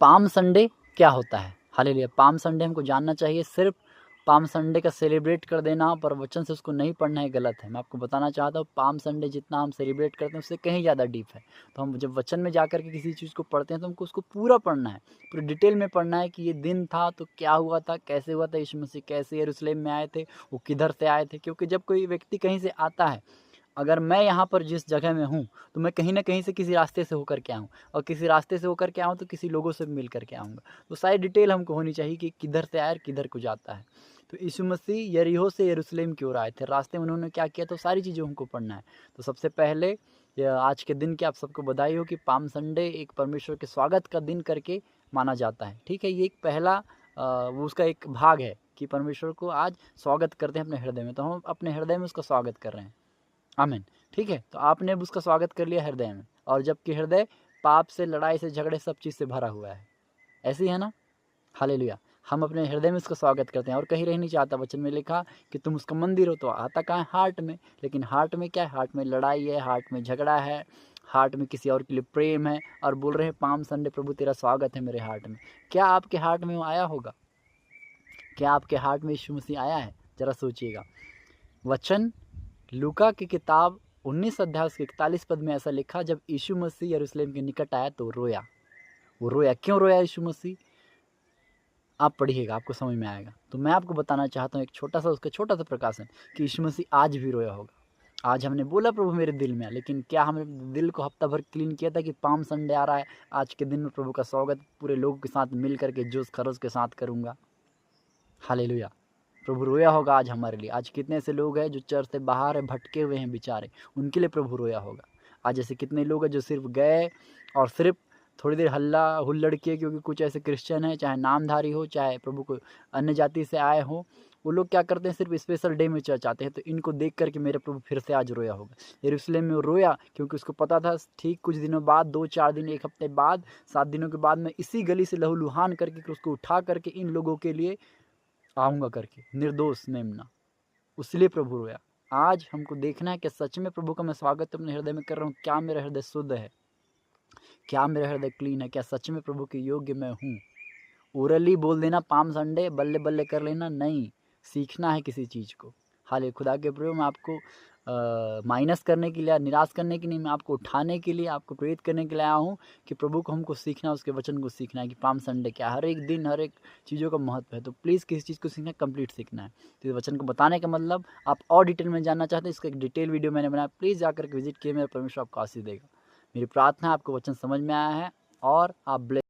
Palm Sunday क्या होता है। हालेलुया। पाम संडे हमको जानना चाहिए। सिर्फ पाम संडे का सेलिब्रेट कर देना पर वचन से उसको नहीं पढ़ना है, गलत है। मैं आपको बताना चाहता हूँ पाम संडे जितना हम सेलिब्रेट करते हैं उससे कहीं ज़्यादा डीप है। तो हम जब वचन में जाकर के किसी चीज़ को पढ़ते हैं तो हमको उसको पूरा पढ़ना है, पूरी डिटेल में पढ़ना है कि ये दिन था तो क्या हुआ था, कैसे हुआ था, यीशु मसीह कैसे यरूशलेम में आए थे, वो किधर से आए थे। क्योंकि जब कोई व्यक्ति कहीं से आता है, अगर मैं यहाँ पर जिस जगह में हूँ तो मैं कहीं ना कहीं से किसी रास्ते से होकर के आऊँ, और किसी रास्ते से होकर के आऊँ तो किसी लोगों से मिल करके आऊँगा। तो सारी डिटेल हमको होनी चाहिए कि किधर से आया और किधर को जाता है। तो यीशु मसीह यरीहो से यरूशलेम की ओर आए थे, रास्ते में उन्होंने क्या किया, तो सारी चीज़ें हमको पढ़ना है। तो सबसे पहले आज के दिन की आप सबको बधाई हो कि पाम संडे एक परमेश्वर के स्वागत का दिन करके माना जाता है। ठीक है, ये एक पहला वो उसका एक भाग है कि परमेश्वर को आज स्वागत करते हैं अपने हृदय में, तो हम अपने हृदय में उसका स्वागत कर रहे हैं। आमीन। ठीक है, तो आपने अब उसका स्वागत कर लिया हृदय में, और जबकि हृदय पाप से, लड़ाई से, झगड़े, सब चीज़ से भरा हुआ है। ऐसी है ना। हालेलुया। हम अपने हृदय में उसका स्वागत करते हैं और कहीं रह नहीं चाहता। वचन में लिखा कि तुम उसका मंदिर हो, तो आता कहाँ है, हार्ट में। लेकिन हार्ट में क्या है, हार्ट में लड़ाई है, हार्ट में झगड़ा है, हार्ट में किसी और के लिए प्रेम है, और बोल रहे हैं पाम संडे प्रभु तेरा स्वागत है मेरे हार्ट में। क्या आपके हार्ट में वो आया होगा? क्या आपके हार्ट में यीशु मसीह आया है? जरा सोचिएगा। वचन लूका की किताब 19 अध्याय उसके 41 पद में ऐसा लिखा, जब यीशु मसीह यरूशलेम के निकट आया तो रोया। वो रोया, क्यों रोया यीशु मसीह? आप पढ़िएगा, आपको समझ में आएगा। तो मैं आपको बताना चाहता हूँ एक छोटा सा प्रकाशन कि यीशु मसीह आज भी रोया होगा। आज हमने बोला प्रभु मेरे दिल में, लेकिन क्या हमने दिल को हफ्ता भर क्लीन किया था कि पाम संडे आ रहा है, आज के दिन में प्रभु का स्वागत पूरे लोगों के साथ मिल करके जोश खरोश के साथ करूँगा। हालेलुया। प्रभु रोया होगा आज हमारे लिए। आज कितने ऐसे लोग हैं जो चर्च से बाहर है, भटके हुए हैं बेचारे, उनके लिए प्रभु रोया होगा। आज ऐसे कितने लोग हैं जो सिर्फ गए और सिर्फ थोड़ी देर हल्ला हुल्लड़ किए, क्योंकि कुछ ऐसे क्रिश्चियन हैं, चाहे नामधारी हो चाहे प्रभु को अन्य जाति से आए हो, वो लोग क्या करते हैं, सिर्फ स्पेशल डे में चर्च आते हैं। तो इनको देख करके मेरे प्रभु फिर से आज रोया होगा। यरूशलेम में वो रोया क्योंकि उसको पता था ठीक कुछ दिनों बाद, 2-4 दिन, 1 हफ्ते बाद, 7 दिनों के बाद मैं इसी गली से लहूलुहान करके उसको उठा करके इन लोगों के लिए आऊँगा करके, निर्दोष मेमना। उसलिए प्रभु रोया। आज हमको देखना है कि सच में प्रभु का मैं स्वागत अपने हृदय में कर रहा हूँ। क्या मेरा हृदय शुद्ध है? क्या मेरा हृदय क्लीन है? क्या सच में प्रभु के योग्य मैं हूँ? ओरली बोल देना पाम संडे, बल्ले बल्ले कर लेना नहीं, सीखना है किसी चीज़ को। हाल खुदा के प्रभु, मैं आपको माइनस करने के लिए, निराश करने के लिए, मैं आपको उठाने के लिए, आपको प्रेरित करने के लिए आया हूँ कि प्रभु को हमको सीखना, उसके वचन को सीखना है कि पाम संडे क्या, हर एक दिन, हर एक चीज़ों का महत्व है। तो प्लीज़ किसी चीज़ को सीखना, कंप्लीट सीखना है। तो इस वचन को बताने का मतलब, आप और डिटेल में जानना चाहते हैं, इसका एक डिटेल वीडियो मैंने बनाया, प्लीज़ जाकर के विजिट किए, मेरा परमेश्वर आपको आशीष देगा। मेरी प्रार्थना है आपको वचन समझ में आया है और आप